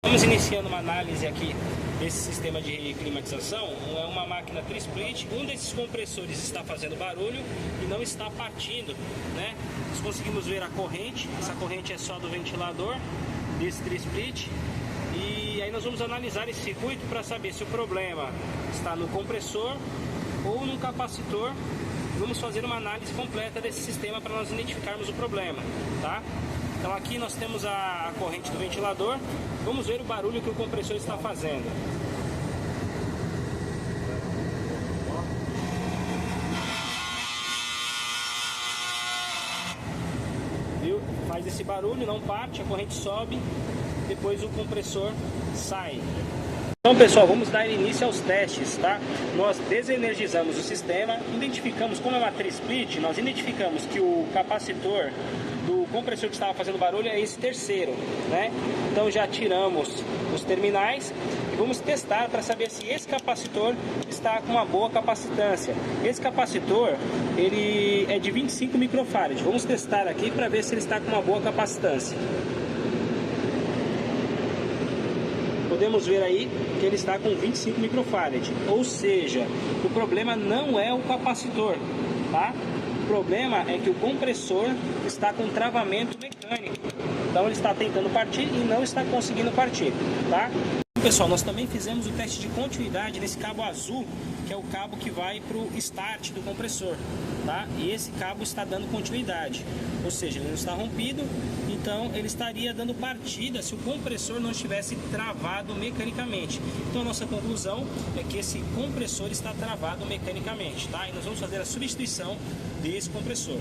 Estamos iniciando uma análise aqui desse sistema de climatização. É uma máquina tri-split. Um desses compressores está fazendo barulho e não está partindo, né? Nós conseguimos ver a corrente. Essa corrente é só do ventilador desse tri-split. E aí nós vamos analisar esse circuito para saber se o problema está no compressor ou no capacitor. Vamos fazer uma análise completa desse sistema para nós identificarmos o problema, tá? Então aqui nós temos a corrente do ventilador. Vamos ver o barulho que o compressor está fazendo. Viu? Faz esse barulho, não parte, a corrente sobe, depois o compressor sai. Então pessoal, vamos dar início aos testes, tá? Nós desenergizamos o sistema, identificamos, como é uma tri-split, nós identificamos que o capacitor do compressor que estava fazendo barulho é esse terceiro, né? Então já tiramos os terminais e vamos testar para saber se esse capacitor está com uma boa capacitância. Esse capacitor, ele é de 25 microfarad. Vamos testar aqui para ver se ele está com uma boa capacitância. Podemos ver aí que ele está com 25 microfarad, ou seja, o problema não é o capacitor, tá? O problema é que o compressor está com travamento mecânico, então ele está tentando partir e não está conseguindo partir, tá? Pessoal, nós também fizemos o teste de continuidade nesse cabo azul, que é o cabo que vai para o start do compressor, tá? E esse cabo está dando continuidade, ou seja, ele não está rompido, então ele estaria dando partida se o compressor não estivesse travado mecanicamente. Então a nossa conclusão é que esse compressor está travado mecanicamente, tá? E nós vamos fazer a substituição desse compressor.